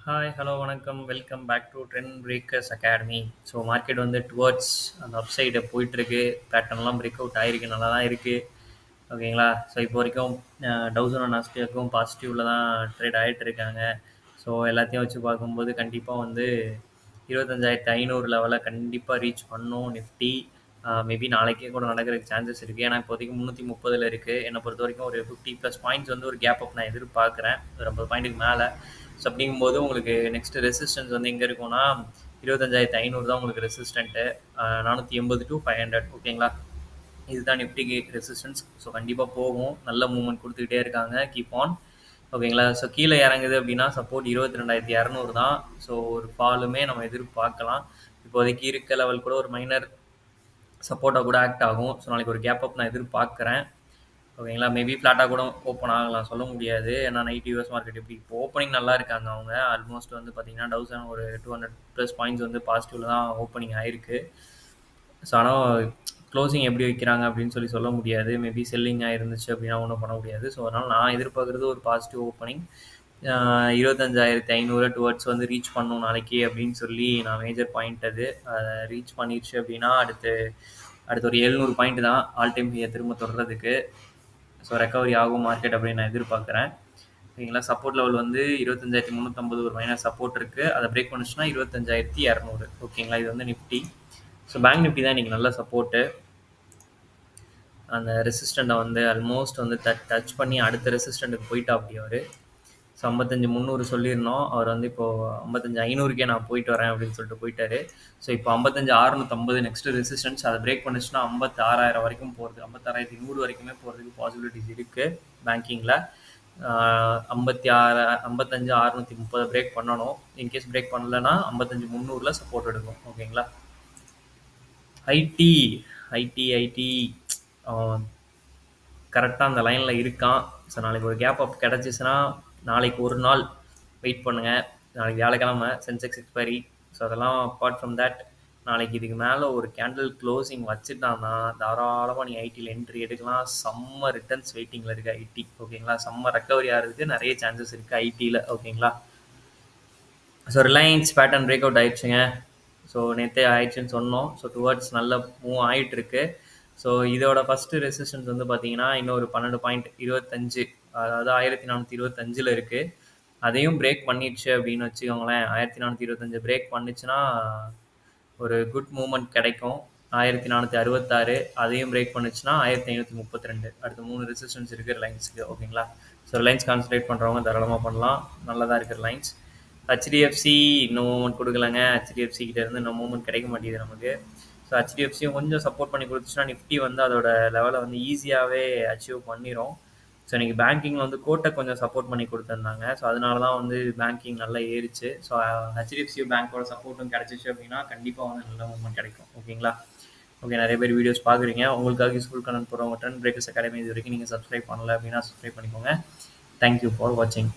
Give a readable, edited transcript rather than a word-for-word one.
Hi, hello, வணக்கம். Welcome back to Trend Breakers Academy. So market வந்து towards அந்த up side போயிட்டுருக்கு. பேட்டர்ன்லாம் break out ஆகிருக்கு, நல்லா தான் இருக்குது. ஓகேங்களா? ஸோ இப்போ வரைக்கும் டவுசன் நாஸ்டியாக்கும் பாசிட்டிவில் தான் ட்ரேட் ஆகிட்டு இருக்காங்க. ஸோ எல்லாத்தையும் வச்சு பார்க்கும்போது கண்டிப்பாக வந்து 25,500 லெவலை கண்டிப்பாக ரீச் பண்ணும் நிஃப்டி. மேபி நாளைக்கே கூட நடக்கிறதுக்கு சான்சஸ் இருக்குது. ஏன்னா இப்போதைக்கு 330 இருக்குது. என்னை பொறுத்த வரைக்கும் ஒரு 50+ பாயிண்ட்ஸ் வந்து ஒரு கேப் அப் நான் எதிர்பார்க்குறேன், ஒரு 50 பாயிண்ட்டுக்கு மேலே. ஸோ அப்படிங்கும்போது உங்களுக்கு நெக்ஸ்ட் ரெசிஸ்டன்ஸ் வந்து எங்கே இருக்கும்னா 25,500 தான் உங்களுக்கு ரெசிஸ்டன்ட்டு. 480 to 500. ஓகேங்களா? இதுதான் நிஃப்டிக்கு ரெசிஸ்டன்ஸ். ஸோ கண்டிப்பாக போகும், நல்ல மூவ்மெண்ட் கொடுத்துக்கிட்டே இருக்காங்க, கீப் ஆன். ஓகேங்களா? ஸோ கீழே இறங்குது அப்படின்னா சப்போர்ட் 22,200 தான். ஸோ ஒரு ஃபாலுமே நம்ம எதிர்பார்க்கலாம். இப்போதைக்கு இருக்க லெவல் கூட ஒரு மைனர் சப்போர்ட்டாக கூட ஆக்ட் ஆகும். ஸோ நாளைக்கு ஒரு கேப் அப் நான் எதிர்பார்க்குறேன். ஓகேங்களா? மேபி ஃப்ளாட்டாக கூட ஓப்பன் ஆகலாம், சொல்ல முடியாது. ஏன்னா நைட் யூஎஸ் மார்க்கெட் எப்படி இப்போ ஓப்பனிங் நல்லா இருக்காங்க அவங்க. ஆல்மோஸ்ட் வந்து பார்த்தீங்கன்னா 1000 ஒரு 200+ பாயிண்ட்ஸ் வந்து பாசிட்டிவில் தான் ஓப்பனிங் ஆயிருக்கு. ஸோ ஆனால் க்ளோசிங் எப்படி வைக்கிறாங்க அப்படின்னு சொல்ல முடியாது. மேபி செல்லிங் ஆயிருந்துச்சு அப்படின்னா ஒன்றும் பண்ண முடியாது. ஸோ அதனால் நான் எதிர்பார்க்குறது ஒரு பாசிட்டிவ் ஓப்பனிங். 25,500 டுவர்ட்ஸ் வந்து ரீச் பண்ணணும் நாளைக்கு அப்படின்னு சொல்லி நான் மேஜர் பாயிண்ட் அது. ரீச் பண்ணிடுச்சு அப்படின்னா அடுத்து ஒரு 700 பாயிண்ட் தான் ஆல் டைம் ஹையை திரும்ப தொடர்றதுக்கு. ஸோ ரெக்கவரி ஆகும் மார்க்கெட் அப்படின்னு நான் எதிர்பார்க்குறேன். ஓகேங்களா? சப்போர்ட் லெவல் வந்து 25,350 ஒரு மைனர் சப்போர்ட் இருக்குது. அதை பிரேக் பண்ணுச்சுன்னா 25,200. ஓகேங்களா? இது வந்து நிஃப்டி. ஸோ பேங்க் நிஃப்டி தான் இன்றைக்கி நல்ல சப்போர்ட்டு. அந்த ரெசிஸ்டண்ட்டை வந்து ஆல்மோஸ்ட் வந்து டச் பண்ணி அடுத்த ரெசிஸ்டண்ட்டுக்கு போயிட்டா அப்படி அவர். ஸோ 55,300 சொல்லியிருந்தோம். அவர் வந்து இப்போது 55,500 நான் போயிட்டு வரேன் அப்படின்னு சொல்லிட்டு போயிட்டாரு. ஸோ இப்போ 55,650 நெக்ஸ்ட் ரெசிஸ்டன்ஸ். அதை பிரேக் பண்ணிச்சுன்னா 56,000 வரைக்கும் போகிறது, 56,100 வரைக்குமே போகிறதுக்கு பாசிபிலிட்டிஸ் இருக்குது பேங்கிங்கில். 55,630 பிரேக் பண்ணணும். இன்கேஸ் பிரேக் பண்ணலைன்னா 55,300 சப்போர்ட் எடுக்கும். ஓகேங்களா? ஐடி ஐடி ஐடி கரெக்டாக அந்த லைனில் இருக்கான். ஸோ நாளைக்கு ஒரு கேப் அப் கிடச்சிச்சின்னா நாளைக்கு ஒரு நாள் வெயிட் பண்ணுங்கள். நாளைக்கு வியாழக்கிழமை சென்செக்ஸ் எக்ஸ்பைரி. ஸோ அதெல்லாம் அப்பார்ட் ஃப்ரம் தேட் நாளைக்கு இதுக்கு மேலே ஒரு கேண்டில் க்ளோசிங் வச்சுட்டான்னா தாராளமாக நீ ஐடியில் என்ட்ரி எடுக்கலாம். செம்ம ரிட்டர்ன்ஸ் வெயிட்டிங்கில் இருக்குது ஐடி. ஓகேங்களா? செம்ம ரெக்கவரி ஆகிறதுக்கு நிறைய சான்சஸ் இருக்குது ஐடியில். ஓகேங்களா? So Reliance pattern break out ஆயிடுச்சுங்க. ஸோ நேற்றே ஆயிடுச்சுன்னு சொன்னோம். ஸோ டுவர்ட்ஸ் நல்ல மூவ் ஆகிட்டுருக்கு. ஸோ இதோட ஃபஸ்ட்டு ரெசிஸ்டன்ஸ் வந்து பார்த்தீங்கன்னா இன்னொரு 12.25, அதாவது 1425 இருக்குது. அதையும் பிரேக் பண்ணிடுச்சு அப்படின்னு வச்சுக்கோங்களேன். 1425 பிரேக் பண்ணிச்சுன்னா ஒரு குட் மூவ்மெண்ட் கிடைக்கும். 1466 அதையும் பிரேக் பண்ணிச்சுன்னா 1532. அடுத்த 3 ரெசிஸ்டன்ஸ் இருக்குது ரிலையன்ஸுக்கு. ஓகேங்களா? ஸோ ரிலையன்ஸ் கான்சன்ட்ரேட் பண்ணுறவங்க தாராளமாக பண்ணலாம், நல்லதாக இருக்குது ரிலையன்ஸ். ஹெச்டிஎஃப்சி இன்னும் மூவ்மெண்ட் கொடுக்கலங்க. ஹெச்டிஎஃப்சி கிட்டேருந்து இன்னும் மூவ்மெண்ட் கிடைக்க மாட்டேங்குது நமக்கு. ஸோ ஹெச்டிஎஃப்சியும் கொஞ்சம் சப்போர்ட் பண்ணி கொடுத்துச்சுன்னா நிஃப்டி வந்து அதோட லெவலை வந்து ஈஸியாகவே அச்சீவ் பண்ணிடும். ஸோ இன்றைக்கி பேங்கிங்கில் வந்து கோட்டை கொஞ்சம் சப்போர்ட் பண்ணி கொடுத்துருந்தாங்க. ஸோ அதனால தான் வந்து பேங்கிங் நல்லா ஏறிச்சு. ஸோ ஹெச்டிஎஃப்சி பேங்க்கோட சப்போர்ட்டும் கிடச்சிச்சு அப்படின்னா கண்டிப்பாக வந்து நல்ல மூவ்மெண்ட் கிடைக்கும். ஓகேங்களா? ஓகே, நிறைய பேர் வீடியோஸ் பார்க்குறீங்க. உங்களுக்காக யூஸ்ஃபுல் கனெக்ட் போகிறவங்க ட்ரெண்ட் பிரேக்கர்ஸ் அகாடமி இது வரைக்கும் நீங்கள் சப்ஸ்கிரைப் பண்ணல அப்படின்னா சப்ஸ்கிரைப் பண்ணிக்கோங்க. தேங்க்யூ ஃபார் வாட்சிங்.